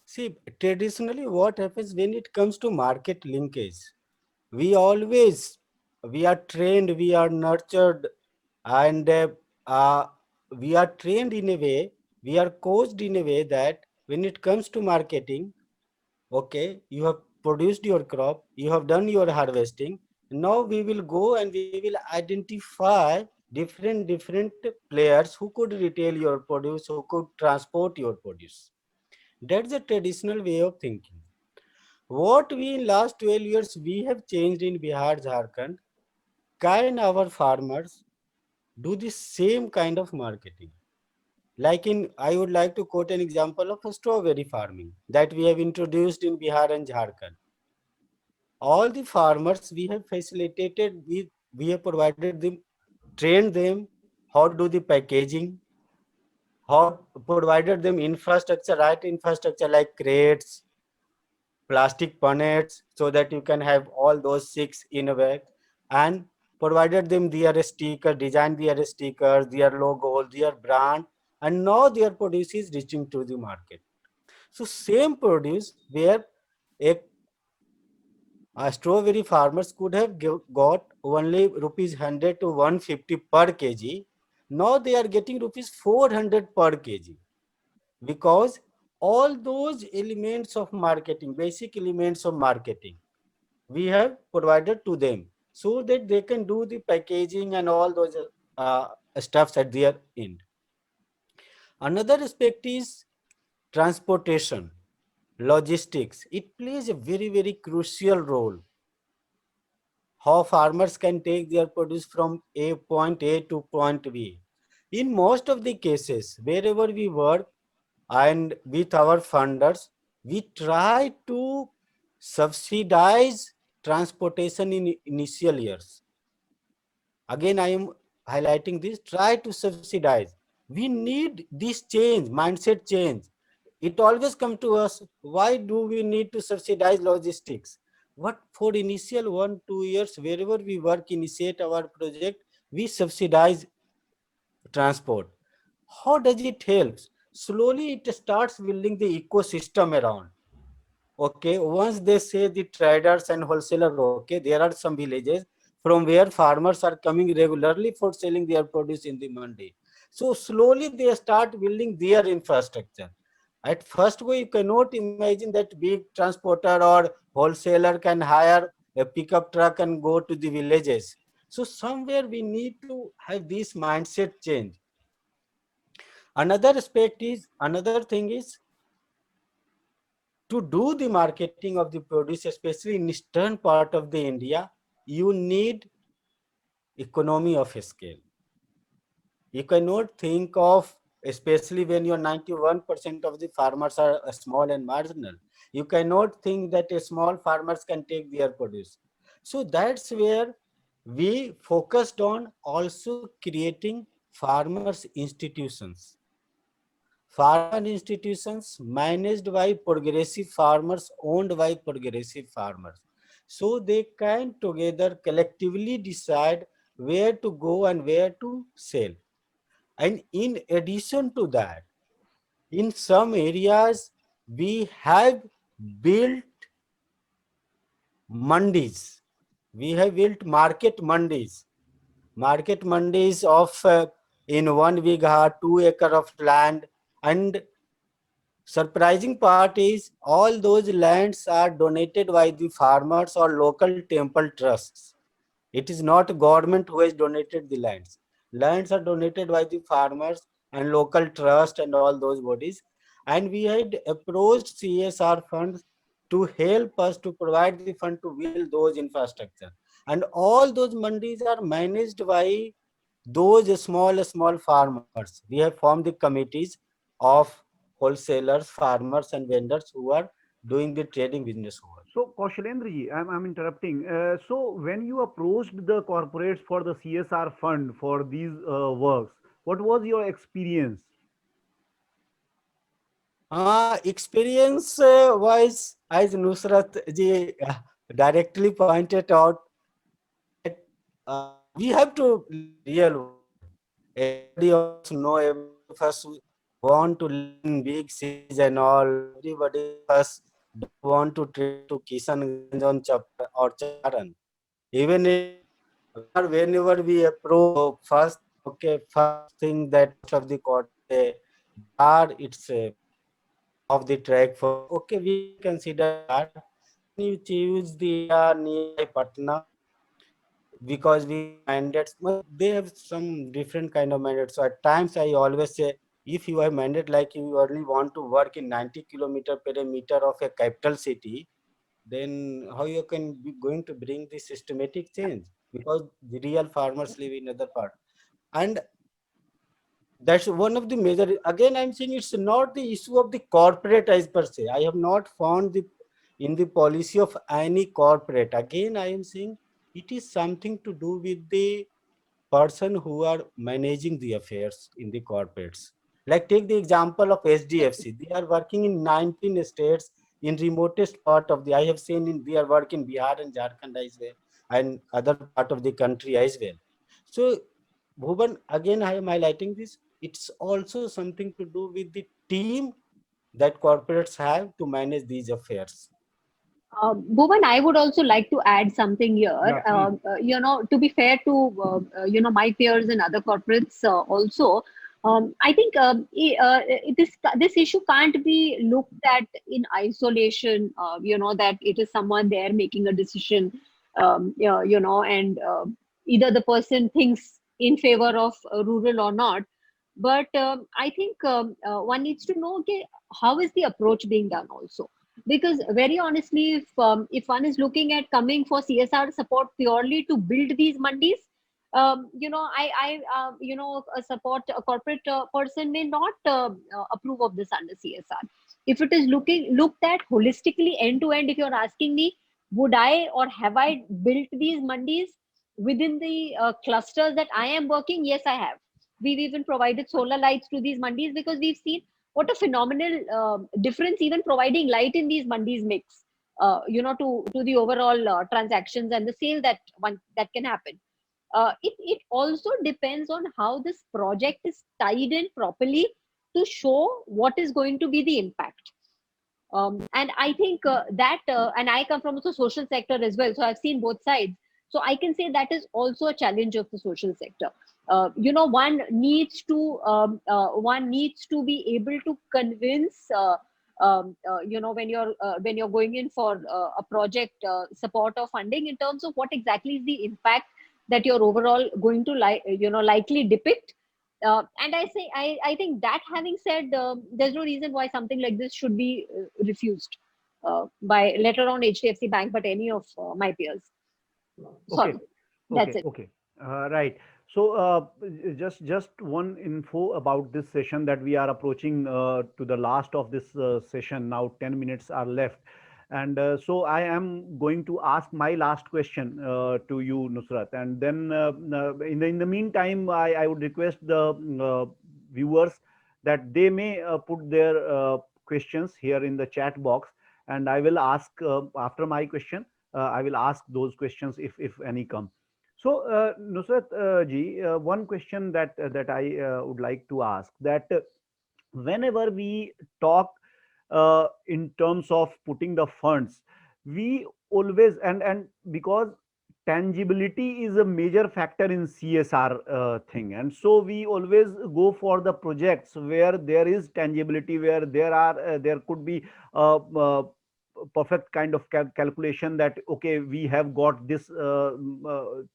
S3: See, traditionally, what happens when it comes to market linkage? We always, we are trained, we are nurtured, and uh, we are trained in a way, we are coached in a way that when it comes to marketing, okay, you have produced your crop, you have done your harvesting. Now we will go and we will identify different players who could retail your produce, who could transport your produce. That's a traditional way of thinking. What we in last 12 years we have changed in Bihar, Jharkhand. Can our farmers do the same kind of marketing? Like in, I would like to quote an example of a strawberry farming that we have introduced in Bihar and Jharkhand. All the farmers we have facilitated, we have provided them, trained them how to do the packaging, how provided them infrastructure, right infrastructure like crates, plastic punnets, so that you can have all those six in a bag. and provided them their sticker, designed their stickers, their logo, their brand, and now their produce is reaching to the market. So same produce where a strawberry farmers could have got only rupees 100 to 150 per kg. Now they are getting rupees 400 per kg, because all those elements of marketing, basic elements of marketing, we have provided to them so that they can do the packaging and all those uh, stuffs at their end. Another aspect is transportation, logistics. It plays a very, very crucial role. How farmers can take their produce from point A to point B. In most of the cases, wherever we work and with our funders, we try to subsidize transportation in initial years. Again, I am highlighting this, try to subsidize. We need this change, mindset change. It always comes to us, why do we need to subsidize logistics? What for initial 1 2 years, wherever we work, initiate our project, we subsidize transport. How does it help? Slowly it starts building the ecosystem around. Okay, once they say the traders and wholesaler, okay, there are some villages from where farmers are coming regularly for selling their produce in the mandi. So slowly they start building their infrastructure. At first go, you cannot imagine that big transporter or wholesaler can hire a pickup truck and go to the villages. So somewhere we need to have this mindset change. Another thing is to do the marketing of the produce, especially in eastern part of the India, you need economy of scale. You cannot think of, especially when your 91% of the farmers are small and marginal, you cannot think that a small farmers can take their produce. So that's where we focused on also creating farmers institutions. Farmer institutions managed by progressive farmers, owned by progressive farmers. So they can together collectively decide where to go and where to sell. And in addition to that, in some areas, we have built mandis. We have built market mandis of in 1 bigha, 2 acre of land. And surprising part is all those lands are donated by the farmers or local temple trusts. It is not government who has donated the lands. Lands are donated by the farmers and local trust and all those bodies. And we had approached CSR funds to help us to provide the fund to build those infrastructure. And all those mandis are managed by those small farmers. We have formed the committees of wholesalers, farmers, and vendors who are doing the trading business over.
S1: So, Kaushalendra ji, I'm interrupting. So, when you approached the corporates for the CSR fund for these works, what was your experience?
S3: Experience wise, as Nusrat ji directly pointed out, that we have to live in real world. Everybody of us know, everybody of us want to live in big cities and all. Everybody of us don't want to travel to Kishanganj on or Charan. Even if whenever we approach first thing that most of the court say, Bihar, it's off the track for, okay, we can consider Bihar. Then you choose the area nearby Patna, because we have mandates. Well, they have some different kind of mandates. So at times I always say, if you have mandate like you only want to work in 90 kilometer perimeter of a capital city, then how you can be going to bring this systematic change? Because the real farmers live in other part. And that's one of the major. Again, I'm saying it's not the issue of the corporate as per se. I have not found the in the policy of any corporate. Again, I am saying it is something to do with the person who are managing the affairs in the corporates. Like take the example of SDFC. They are working in 19 states in remotest part of the. I have seen in their work in Bihar and Jharkhand as well. and other part of the country as well. So, Bhuvan, again, I am highlighting this. It's also something to do with the team that corporates have to manage these affairs.
S2: Bhuvan, I would also like to add something
S1: Yeah,
S2: here.
S1: please.
S2: To be fair to my peers and other corporates also, I think this issue can't be looked at in isolation. That it is someone there making a decision, and either the person thinks in favor of rural or not. But I think one needs to know, okay, how is the approach being done also, because very honestly, if one is looking at coming for CSR support purely to build these mandis, a support a corporate person may not approve of this under CSR. If it is looked at holistically end to end, if you're asking me, would I or have I built these mandis within the clusters that I am working? Yes, I have. We've even provided solar lights to these mandis because we've seen what a phenomenal difference even providing light in these mandis makes, to the overall transactions and the sale that can happen. It also depends on how this project is tied in properly to show what is going to be the impact. And I think and I come from the social sector as well, so I've seen both sides. So I can say that is also a challenge of the social sector. One needs to be able to convince, when you're going in for a project support or funding, in terms of what exactly is the impact that you're overall going to likely depict. And I think that, having said, there's no reason why something like this should be refused by, let alone HDFC Bank, but any of my peers.
S1: Okay.
S2: Sorry, that's
S1: Okay.
S2: it.
S1: Okay. Right. So, just one info about this session, that we are approaching to the last of this session. Now, 10 minutes are left, and so I am going to ask my last question to you, Nusrat, and then in the meantime, I would request the viewers that they may put their questions here in the chat box, and I will ask after my question. I will ask those questions if any come. So, Nusrat ji, one question that I would like to ask, that whenever we talk in terms of putting the funds, we always, and because tangibility is a major factor in CSR thing, and so we always go for the projects where there is tangibility, where there could be perfect kind of calculation, that okay, we have got this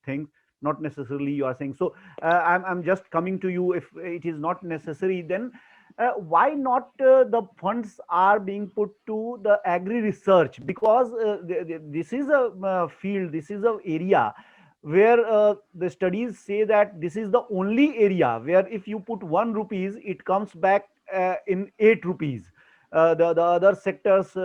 S1: thing. Not necessarily you are saying so. I'm just coming to you. If it is not necessary, then why not the funds are being put to the agri research? Because this is a field, this is a area where the studies say that this is the only area where if you put 1 rupees, it comes back in 8 rupees. The other sectors,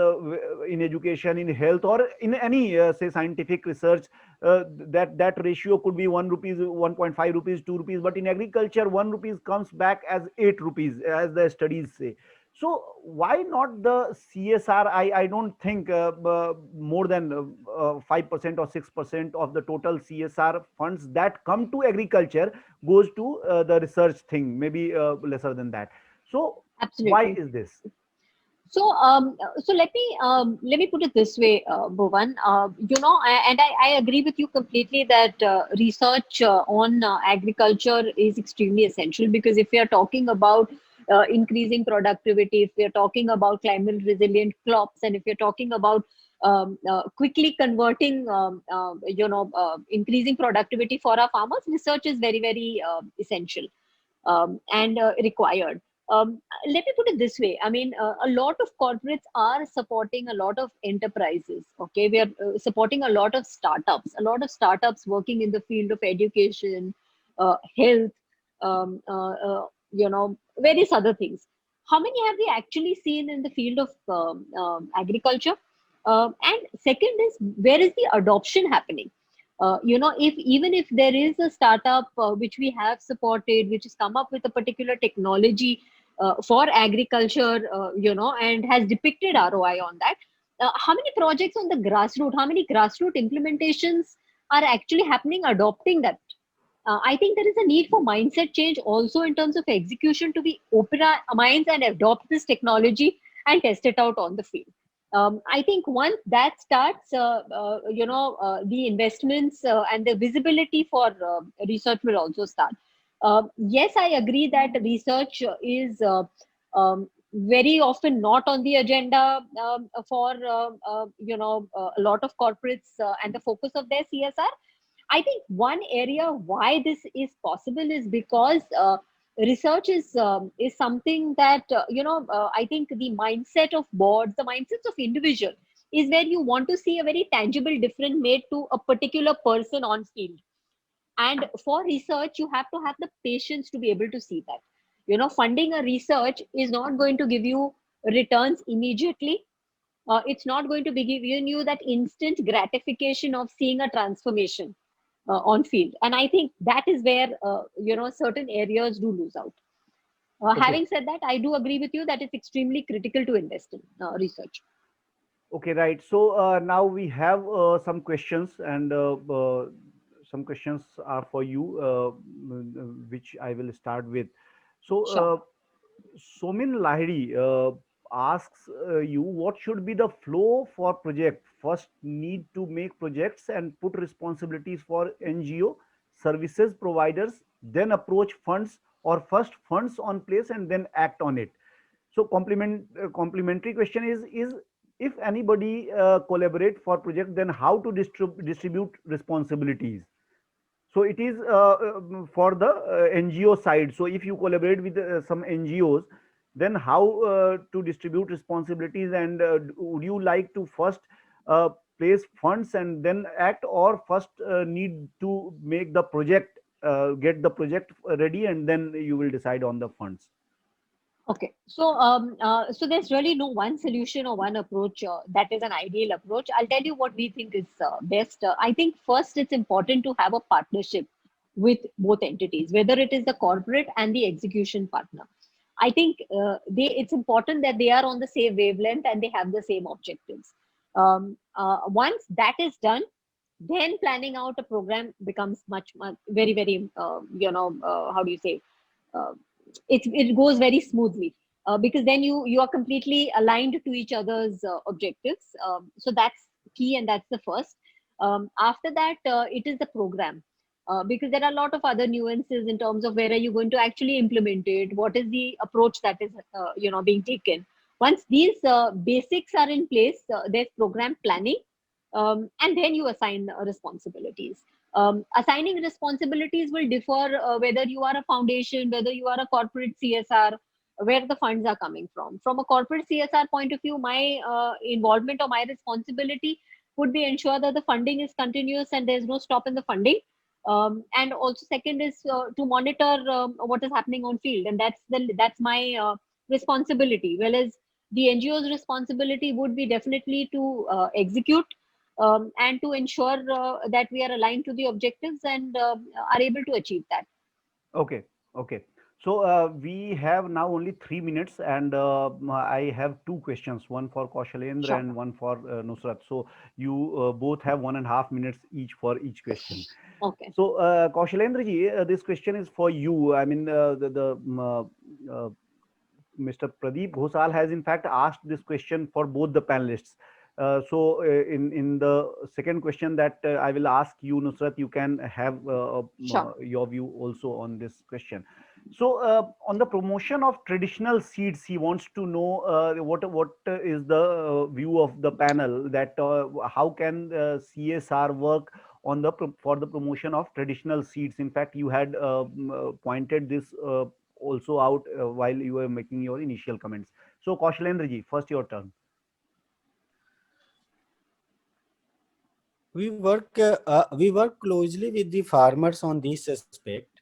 S1: in education, in health, or in any say scientific research, that ratio could be 1 rupees, 1.5 rupees, 2 rupees, but in agriculture 1 rupees comes back as 8 rupees, as the studies say. So why not the CSR? I don't think more than 5% or 6% of the total CSR funds that come to agriculture goes to the research thing, maybe lesser than that. So why
S2: Absolutely.
S1: is this?
S2: So let me put it this way, Bhuvan. I agree with you completely that research on agriculture is extremely essential, because if we are talking about increasing productivity, if we are talking about climate resilient crops, and if you're talking about quickly converting, increasing productivity for our farmers, research is very, very essential and required. Let me put it this way. I mean, a lot of corporates are supporting a lot of enterprises. Okay, we are supporting a lot of startups working in the field of education, health, various other things. How many have we actually seen in the field of agriculture? And second is, where is the adoption happening? If even if there is a startup which we have supported, which has come up with a particular technology for agriculture, and has depicted ROI on that, how many projects on the grassroots, how many grassroots implementations are actually happening, adopting that. I think there is a need for mindset change also in terms of execution, to be open minds and adopt this technology and test it out on the field. I think once that starts, the investments and the visibility for research will also start. Yes, I agree that research is very often not on the agenda for a lot of corporates and the focus of their CSR. I think one area why this is possible is because research is something that I think the mindset of boards, the mindsets of individual, is where you want to see a very tangible difference made to a particular person on field. And for research, you have to have the patience to be able to see that. Funding a research is not going to give you returns immediately. It's not going to be giving you that instant gratification of seeing a transformation on field. And I think that is where certain areas do lose out.
S1: Okay.
S2: Having said that, I do agree with you that it's extremely critical to invest in research.
S1: Okay, right. So now we have some questions, and some questions are for you, which I will start with. So,
S2: Sure.
S1: Somin Lahiri asks you, what should be the flow for project? First, need to make projects and put responsibilities for NGO services providers, then approach funds, or first funds on place and then act on it. So, complementary question is if anybody collaborate for project, then how to distribute responsibilities? So it is for the NGO side. So if you collaborate with some NGOs, then how to distribute responsibilities, and would you like to first place funds and then act, or first need to make the project, get the project ready, and then you will decide on the funds?
S2: Okay, so there's really no one solution or one approach that is an ideal approach. I'll tell you what we think is best. I think first it's important to have a partnership with both entities, whether it is the corporate and the execution partner. I think it's important that they are on the same wavelength and they have the same objectives. Once that is done, then planning out a program becomes much very very how do you say, uh, it goes very smoothly, because then you are completely aligned to each other's objectives. So that's key, and that's the first. After that, it is the program, because there are a lot of other nuances in terms of where are you going to actually implement it, what is the approach that is being taken. Once these basics are in place, there's program planning, and then you assign responsibilities. Assigning responsibilities will differ whether you are a foundation, whether you are a corporate CSR, where the funds are coming from. From a corporate CSR point of view, my involvement or my responsibility would be ensure that the funding is continuous and there's no stop in the funding. And also, second is to monitor what is happening on field, and that's my responsibility. Whereas the NGO's responsibility would be definitely to execute, and to ensure that we are aligned to the objectives and are able to achieve that.
S1: Okay, okay. So we have now only 3 minutes, and I have two questions, one for Kaushalendra
S2: Sure.
S1: and one for Nusrat. So you both have 1.5 minutes each for each question.
S2: Okay.
S1: So Kaushalendra ji, this question is for you. I mean, Mr. Pradeep Ghosal has in fact asked this question for both the panelists. So in the second question that I will ask you, Nusrat, you can have
S2: Sure.
S1: your view also on this question. So on the promotion of traditional seeds, he wants to know what is the view of the panel, that how can CSR work on the for the promotion of traditional seeds. In fact, you had pointed this also out while you were making your initial comments. So Kaushalendra ji, first your turn.
S3: We work closely with the farmers on this aspect,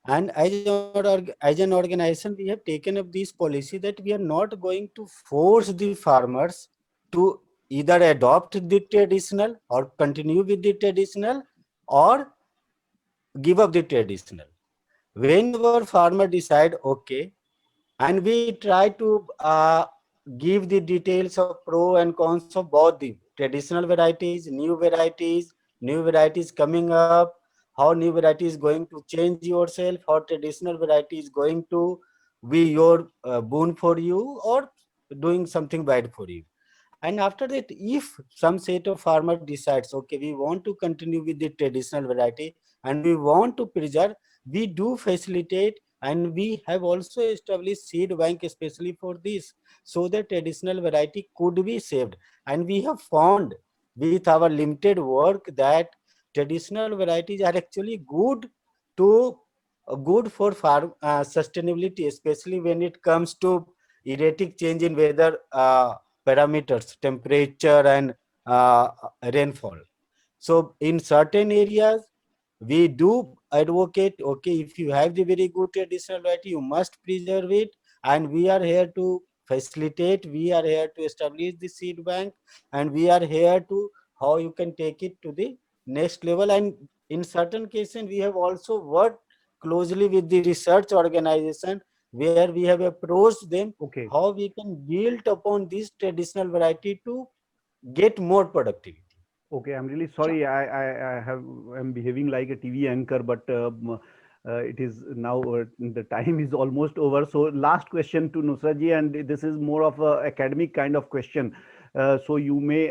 S3: and as an organization, we have taken up this policy that we are not going to force the farmers to either adopt the traditional or continue with the traditional or give up the traditional. Whenever farmer decide, okay, and we try to give the details of pro and cons of both the traditional varieties, new varieties, new varieties coming up, how new variety is going to change yourself, how traditional variety is going to be your boon for you or doing something bad for you. And after that, if some set of farmer decides, okay, we want to continue with the traditional variety and we want to preserve, we do facilitate, and we have also established seed bank especially for this, so that traditional variety could be saved. And we have found with our limited work that traditional varieties are actually to good for farm sustainability, especially when it comes to erratic change in weather parameters, temperature and uh, rainfall. So in certain areas, we do advocate, okay, if you have the very good traditional variety, you must preserve it. And we are here to facilitate, we are here to establish the seed bank, and we are here to how you can take it to the next level. And in certain cases, we have also worked closely with the research organization where we have approached them
S1: Okay.
S3: how we can build upon this traditional variety to get more productivity.
S1: Okay, I'm really
S2: Sure.
S1: sorry. I'm behaving like a TV anchor, but it is now the time is almost over. So last question to Nusrat ji, and this is more of a academic kind of question. So you may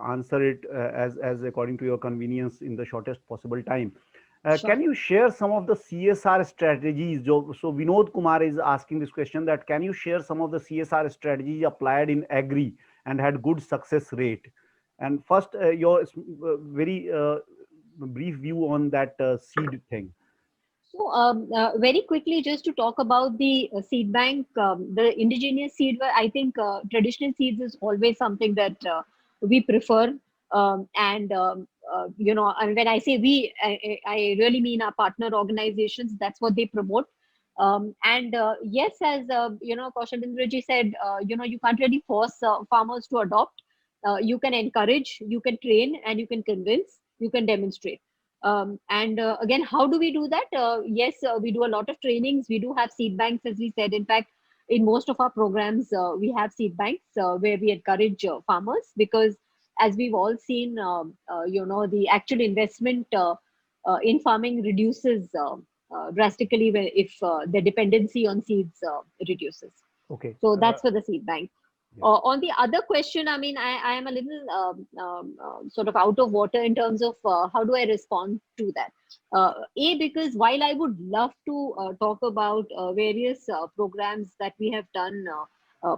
S1: answer it as according to your convenience in the shortest possible time.
S2: Sure.
S1: Can you share some of the CSR strategies? So Vinod Kumar is asking this question, that can you share some of the CSR strategies applied in agri and had good success rate? And first, your very brief view on that seed thing.
S2: So, very quickly, just to talk about the seed bank, the indigenous seed, I think traditional seeds is always something that we prefer. And when I say we, I really mean our partner organizations. That's what they promote. And yes, as Kaushalendraji said, you can't really force farmers to adopt. You can encourage, you can train, and you can convince, you can demonstrate. And again, how do we do that? Yes, we do a lot of trainings. We do have seed banks, as we said. In fact, in most of our programs, we have seed banks where we encourage farmers, because as we've all seen, the actual investment in farming reduces drastically if the dependency on seeds reduces.
S1: Okay.
S2: So that's for the seed bank.
S1: Yeah.
S2: On the other question, I mean, I am a little sort of out of water in terms of how do I respond to that. Because while I would love to talk about various programs that we have done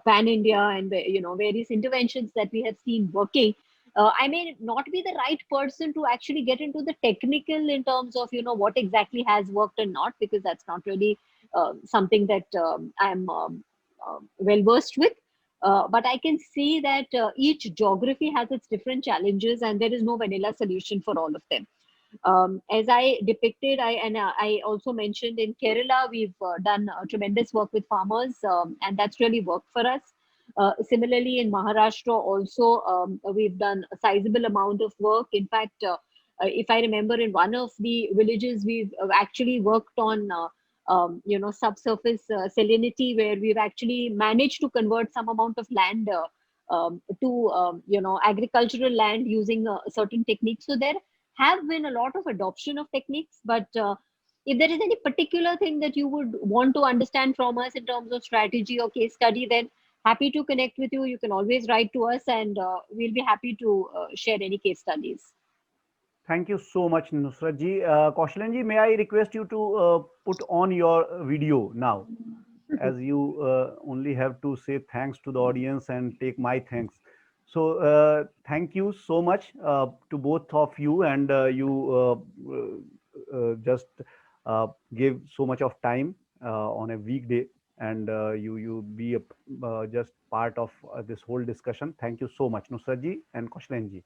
S2: pan India, and various interventions that we have seen working, I may not be the right person to actually get into the technical in terms of what exactly has worked and not, because that's not really something that I'm well versed with. But I can see that each geography has its different challenges, and there is no vanilla solution for all of them. As I depicted, I also mentioned in Kerala, we've done tremendous work with farmers, and that's really worked for us. Similarly, in Maharashtra, also, we've done a sizable amount of work. In fact, if I remember, in one of the villages, we've actually worked on subsurface salinity, where we've actually managed to convert some amount of land to agricultural land using certain techniques. So there have been a lot of adoption of techniques, but if there is any particular thing that you would want to understand from us in terms of strategy or case study, then happy to connect with you. You can always write to us, and we'll be happy to share any case studies.
S1: Thank you so much, Nusrat ji. Kaushalan ji, may I request you to put on your video now, as you only have to say thanks to the audience and take my thanks. So thank you so much to both of you, and you just gave so much of time on a weekday, and you be just part of this whole discussion. Thank you so much, Nusrat ji and Kaushalan ji.